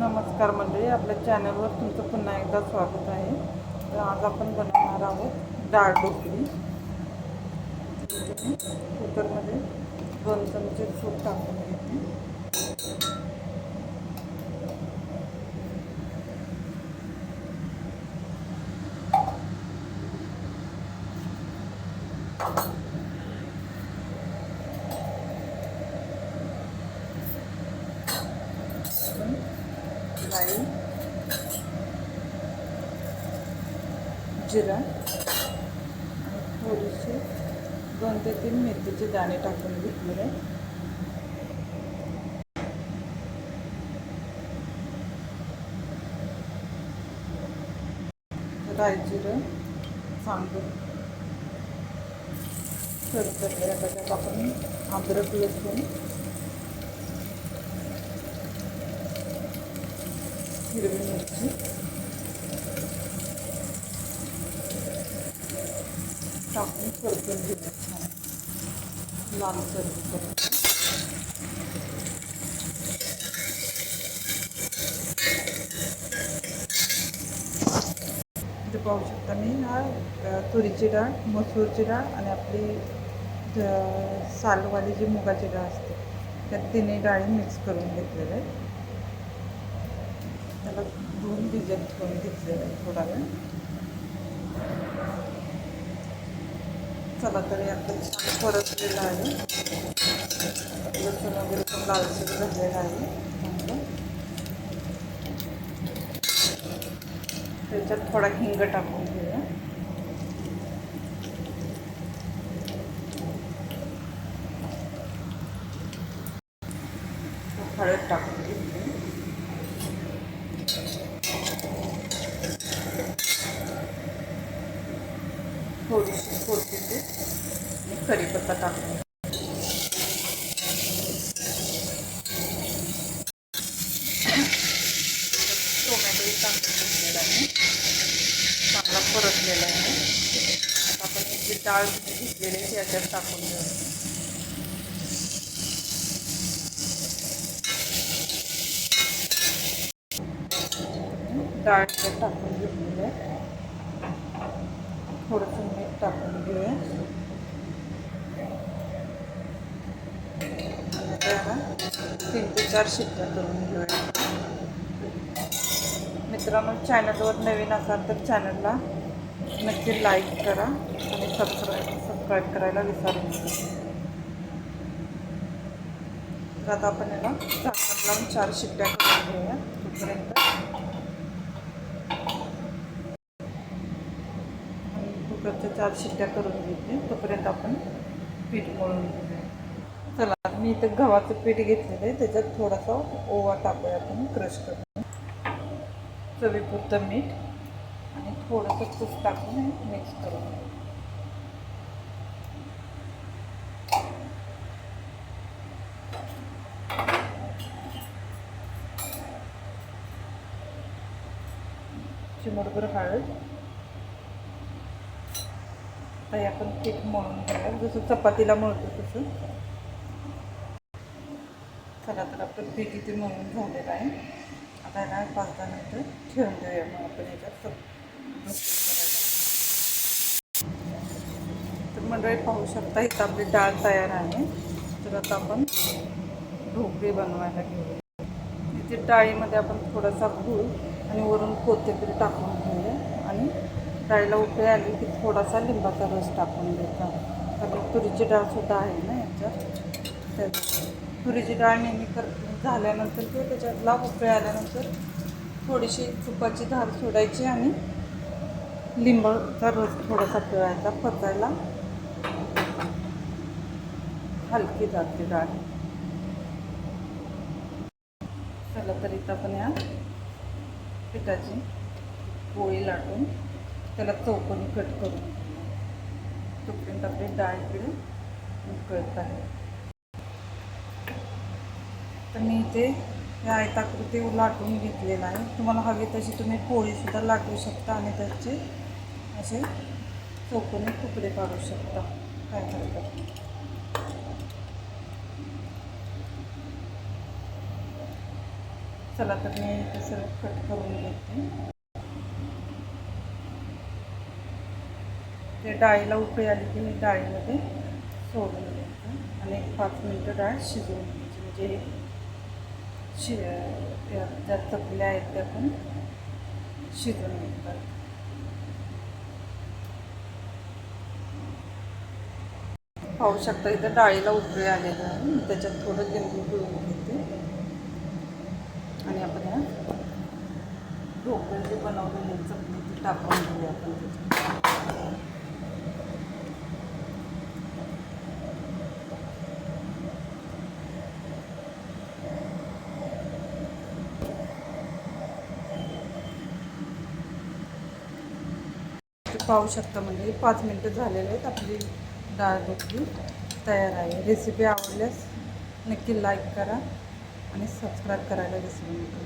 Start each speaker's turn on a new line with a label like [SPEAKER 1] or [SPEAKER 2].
[SPEAKER 1] नमस्कार मंडळी, आपल्या चॅनलवर तुमचं पुन्हा एकदा स्वागत आहे. तर आज आपण बनवणार आहोत डाळ ढोकळी. कुकरमध्ये 2 चमचे तूप टाकून घेते. राई, जिरा आणि थोडीशी 2 ते 3 मेथीचे दाणे टाकून घेतलेले. राई जिरं चांगलं करतले. त्याच्यात आपण अद्रक, लसूण, हिरवी मिरची टाकून परतून घेऊया छान लालसर करून. इथे पाहू शकता मी तुरीची डाळ, मसूरची डाळ आणि आपली सालवाली जी मुगाची डाळ असते त्या तिन्ही डाळी मिक्स करून घेतलेल्या आहेत. त्याला धुवून भिजत ठेवून घेतलेलं आहे थोडा वेळ. चला तरी आता छान परतलेलं आहे. लसूण वगैरे पण लालसर झालेलं आहे. त्याच्यात थोडा हिंग टाकून घेऊया. हळद टाकून घेतली. थोडीशी कोथिंबीर आणि कढीपत्ता टाकून टोमॅटो टाकून घेतलेला आहे. चांगला परतलेला आहे. आता आपण जी डाळ घेतलेली ती याच्यात टाकून घेऊ. डाळ टाकून घेतलेलं आहे. थोडंसं मीठ टाकून घेऊया. त्याला 3 ते 4 शिट्ट्या करून घेऊया. मित्रांनो, चॅनलवर नवीन असाल तर चॅनलला नक्की लाईक करा आणि सबस्क्राईब करायला विसरू नका. तर आता आपण याला झाकण लावून 4 शिट्ट्या करून घेऊया. तोपर्यंत कुकरच्या 4 शिट्ट्या करून घेतली. तोपर्यंत आपण पीठ मळून घेऊया. चला, मी इथं गव्हाचं पीठ घेतलेलं आहे. त्याच्यात थोडासा ओवा टाकूया आपण क्रश करून. चवीपुरतं मीठ आणि थोडंसं तूप टाकून मिक्स करून घेऊ. चिमूटभर हळद. आता आपण पीठ मळून घेऊया जसं चपातीला मळतो तसं. चला, तर आपलं पीठ इथे मळून झालेलं आहे. आता याला 5-10 मिनटं ठेवून देऊया. मग आपण याच्यात करायला. तर मंडळी पाहू शकता, इथं आपली डाळ तयार आहे. तर आता आपण ढोकळी बनवायला घेऊया. इथे डाळीमध्ये आपण थोडासा गूळ आणि वरून कोथिंबीर टाकून घेऊया. आणि डाळीला उकळी आली की थोडासा लिंबाचा रस टाकून द्यायचा. कारण तुरीची डाळसुद्धा आहे ना याच्यात. तुरीची डाळ नेहमी झाल्यानंतर किंवा त्याच्यातला उकळी आल्यानंतर थोडीशी तुपाची धार सोडायची आणि लिंबाचा रस थोडासा पिळायचा. पचायला हलकी जाते डाळ. चला, तर इथं आपण या पिठाची पोळी लाटून त्याला चौकोनी कट करून तोपर्यंत आपली डाळ इकडे उकळत आहे. तर मी इथे या आयताकृती लाटून घेतलेला आहे. तुम्हाला हवी तशी तुम्ही पोळीसुद्धा लाटू शकता आणि त्याचे असे चौकोनी तुकडे काढू शकता. काय हरकत. चला तर मी इथे सर्व कट करून घेते. ते डाळीला उकळी आली की मी डाळीमध्ये सोडून द्यायचं आणि 5 मिनटं डाळ शिजवून घ्यायची. म्हणजे ज्या चकल्या आहेत त्या पण शिजून घेतात. पाहू शकता इथं डाळीला उकळी आलेली आहे. त्याच्यात थोडं लिंबू पिळून घेते आणि आपण ह्या ढोकळे जे बनवलेले चकली ती टाकून घेऊया आपण त्याच्यात. पाहू शकता म्हणजे 5 मिनटं झालेले आहेत. आपली डाळ ढोकळी तयार आहे. रेसिपी आवडल्यास नक्की लाईक करा आणि सबस्क्राईब करायला विसरू नका.